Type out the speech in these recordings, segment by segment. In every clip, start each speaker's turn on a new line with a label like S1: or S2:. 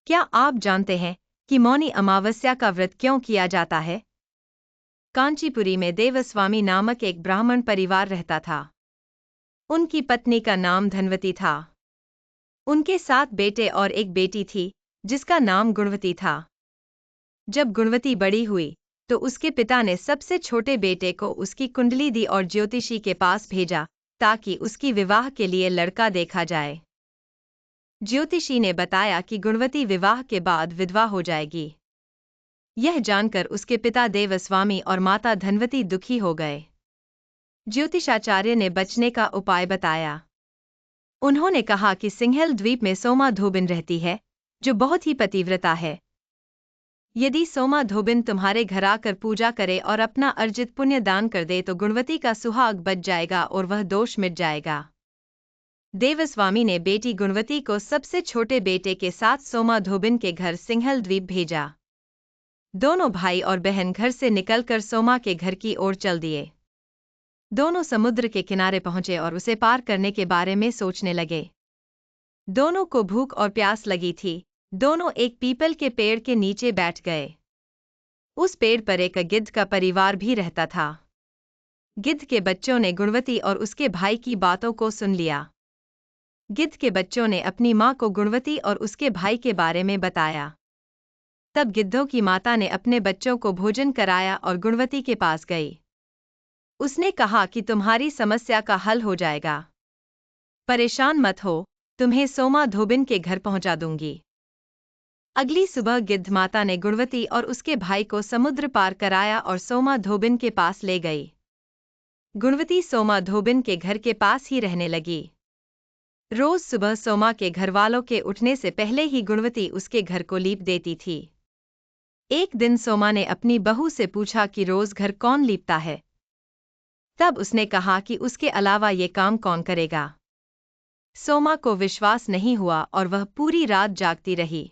S1: क्या आप जानते हैं कि मौनी अमावस्या का व्रत क्यों किया जाता है? कांचीपुरी में देवस्वामी नामक एक ब्राह्मण परिवार रहता था। उनकी पत्नी का नाम धनवती था। उनके 7 बेटे और एक बेटी थी, जिसका नाम गुणवती था। जब गुणवती बड़ी हुई, तो उसके पिता ने सबसे छोटे बेटे को उसकी कुंडली दी और ज्योतिषी के पास भेजा, ताकि उसकी विवाह के लिए लड़का देखा जाए। ज्योतिषी ने बताया कि गुणवती विवाह के बाद विधवा हो जाएगी। यह जानकर उसके पिता देवस्वामी और माता धनवती दुखी हो गए। ज्योतिषाचार्य ने बचने का उपाय बताया। उन्होंने कहा कि सिंहल द्वीप में सोमा धोबिन रहती है, जो बहुत ही पतिव्रता है। यदि सोमा धोबिन तुम्हारे घर आकर पूजा करे और अपना अर्जित पुण्य दान कर दे तो गुणवती का सुहाग बच जाएगा और वह दोष मिट जाएगा। देवस्वामी ने बेटी गुणवती को सबसे छोटे बेटे के साथ सोमा धोबिन के घर सिंहल द्वीप भेजा। दोनों भाई और बहन घर से निकलकर सोमा के घर की ओर चल दिए। दोनों समुद्र के किनारे पहुंचे और उसे पार करने के बारे में सोचने लगे। दोनों को भूख और प्यास लगी थी। दोनों एक पीपल के पेड़ के नीचे बैठ गए। उस पेड़ पर एक गिद्ध का परिवार भी रहता था। गिद्ध के बच्चों ने गुणवती और उसके भाई की बातों को सुन लिया। गिद्ध के बच्चों ने अपनी मां को गुणवती और उसके भाई के बारे में बताया। तब गिद्धों की माता ने अपने बच्चों को भोजन कराया और गुणवती के पास गई। उसने कहा कि तुम्हारी समस्या का हल हो जाएगा। परेशान मत हो, तुम्हें सोमा धोबिन के घर पहुंचा दूंगी। अगली सुबह गिद्ध माता ने गुणवती और उसके भाई को समुद्र पार कराया और सोमा धोबिन के पास ले गई। गुणवती सोमा धोबिन के घर के पास ही रहने लगी। रोज सुबह सोमा के घरवालों के उठने से पहले ही गुणवती उसके घर को लीप देती थी। एक दिन सोमा ने अपनी बहू से पूछा कि रोज घर कौन लीपता है। तब उसने कहा कि उसके अलावा ये काम कौन करेगा। सोमा को विश्वास नहीं हुआ और वह पूरी रात जागती रही।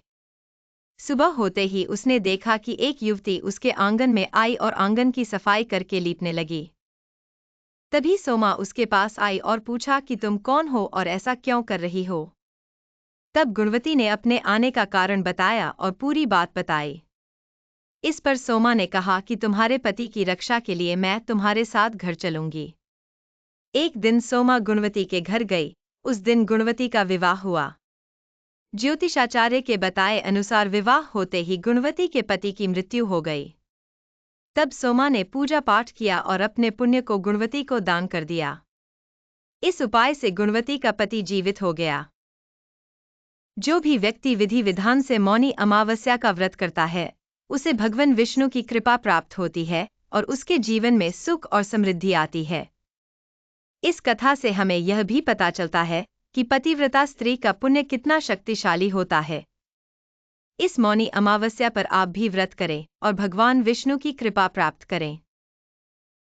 S1: सुबह होते ही उसने देखा कि एक युवती उसके आंगन में आई और आंगन की सफाई करके लीपने लगी। तभी सोमा उसके पास आई और पूछा कि तुम कौन हो और ऐसा क्यों कर रही हो। तब गुणवती ने अपने आने का कारण बताया और पूरी बात बताई। इस पर सोमा ने कहा कि तुम्हारे पति की रक्षा के लिए मैं तुम्हारे साथ घर चलूंगी। एक दिन सोमा गुणवती के घर गई। उस दिन गुणवती का विवाह हुआ। ज्योतिषाचार्य के बताए अनुसार विवाह होते ही गुणवती के पति की मृत्यु हो गई। तब सोमा ने पूजा पाठ किया और अपने पुण्य को गुणवती को दान कर दिया। इस उपाय से गुणवती का पति जीवित हो गया। जो भी व्यक्ति विधि विधान से मौनी अमावस्या का व्रत करता है, उसे भगवान विष्णु की कृपा प्राप्त होती है और उसके जीवन में सुख और समृद्धि आती है। इस कथा से हमें यह भी पता चलता है कि पतिव्रता स्त्री का पुण्य कितना शक्तिशाली होता है। इस मौनी अमावस्या पर आप भी व्रत करें और भगवान विष्णु की कृपा प्राप्त करें।